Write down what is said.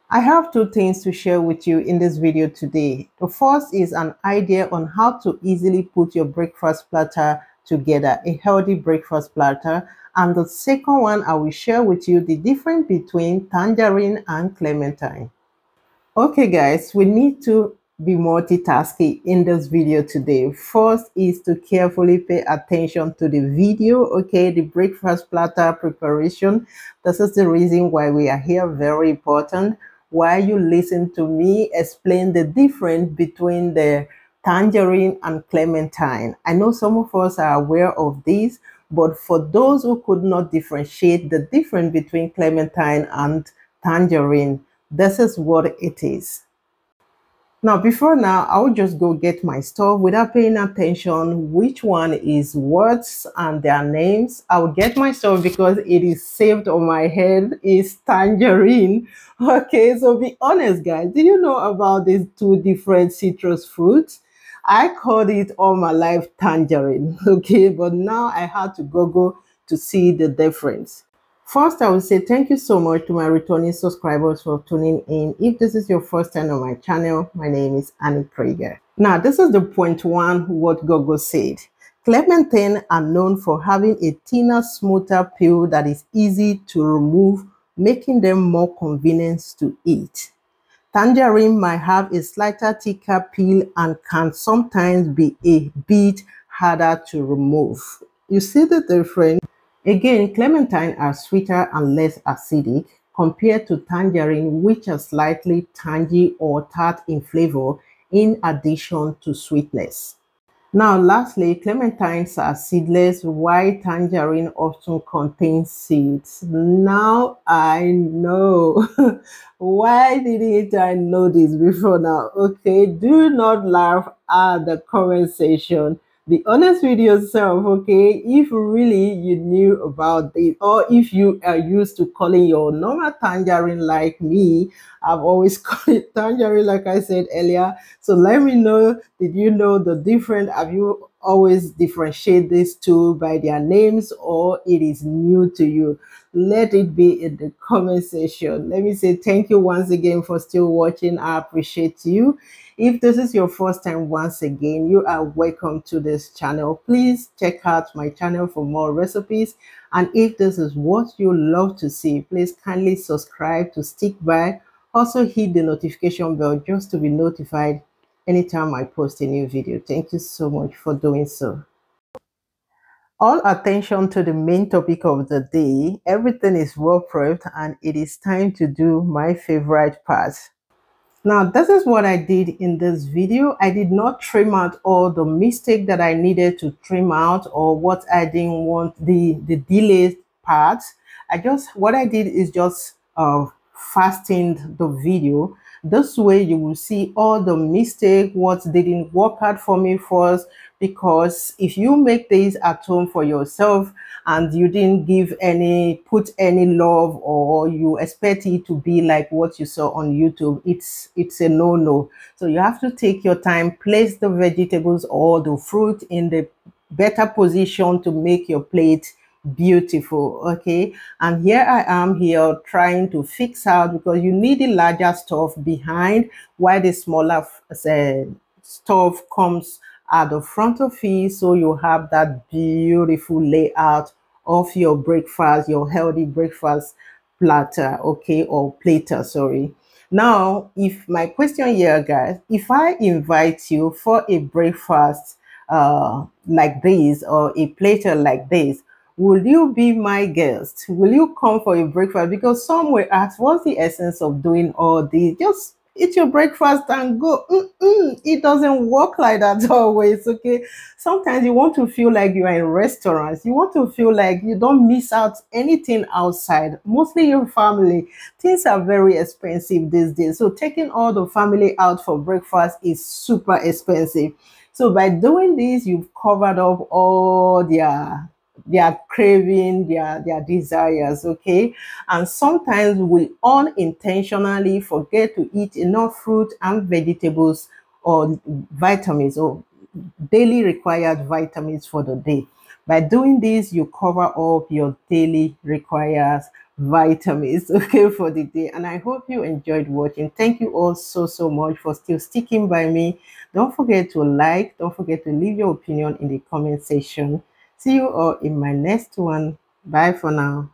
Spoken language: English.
I have two things to share with you in this video today. The first is an idea on how to easily put your breakfast platter together, a healthy breakfast platter. And the second one, I will share with you the difference between tangerine and clementine. Okay guys, we need to be multitasking in this video today. First is to carefully pay attention to the video, okay, the breakfast platter preparation. This is the reason why we are here, very important. While you listen to me explain the difference between the tangerine and clementine. I know some of us are aware of this, but for those who could not differentiate the difference between clementine and tangerine, this is what it is. Now, I will just go get my stuff without paying attention which one is words and their names. I will get my stuff because it is saved on my head. It's tangerine. Okay, so be honest, guys. Do you know about these two different citrus fruits? I called it all my life tangerine. Okay, but now I had to Google to see the difference. First, I will say thank you so much to my returning subscribers for tuning in. If this is your first time on my channel, my name is Annie Krieger. Now, this is the point one, what Google said. Clementine are known for having a thinner, smoother peel that is easy to remove, making them more convenient to eat. Tangerine might have a slightly thicker peel and can sometimes be a bit harder to remove. You see the difference? Again, clementine are sweeter and less acidic compared to tangerine, which are slightly tangy or tart in flavor in addition to sweetness. Now, lastly, clementines are seedless, while tangerine often contains seeds. Now I know. Why didn't I know this before now? Okay, do not laugh at the comment section. Be honest with yourself, okay? If really you knew about it, or if you are used to calling your normal tangerine like me, I've always called it tangerine, like I said earlier. So let me know, did you know the difference? Have you always differentiate these two by their names, or it is new to you? Let it be in the comment section. Let me say thank you once again for still watching. I appreciate you. If this is your first time, once again, you are welcome to this channel. Please check out my channel for more recipes. And if this is what you love to see, please kindly subscribe to stick by. Also hit the notification bell just to be notified anytime I post a new video. Thank you so much for doing so. All attention to the main topic of the day. Everything is well prepped and it is time to do my favorite part. Now, this is what I did in this video. I did not trim out all the mistake that I needed to trim out or what I didn't want, the delayed parts. What I did is just fastened the video. This way you will see all the mistake, what didn't work out for me first, because if you make this at home for yourself and you didn't put any love, or you expect it to be like what you saw on YouTube, it's a no-no. So you have to take your time, place the vegetables or the fruit in the better position to make your plate beautiful. Okay, and here I am here trying to fix out, because you need the larger stuff behind while the smaller stuff comes at the front of it, so you have that beautiful layout of your breakfast, your healthy breakfast platter, okay, or platter, sorry. Now, if my question here, guys, if I invite you for a breakfast like this, or a platter like this, will you be my guest? Will you come for a breakfast? Because some will ask, what's the essence of doing all this? Just eat your breakfast and go. It doesn't work like that always, okay? Sometimes you want to feel like you are in restaurants. You want to feel like you don't miss out anything outside, mostly your family. Things are very expensive these days. So taking all the family out for breakfast is super expensive. So by doing this, you've covered up all their craving, their desires, okay? And sometimes we unintentionally forget to eat enough fruit and vegetables or vitamins, or daily required vitamins for the day. By doing this, you cover up your daily required vitamins, okay, for the day. And I hope you enjoyed watching. Thank you all so much for still sticking by me. Don't forget to like, don't forget to leave your opinion in the comment section. See you all in my next one. Bye for now.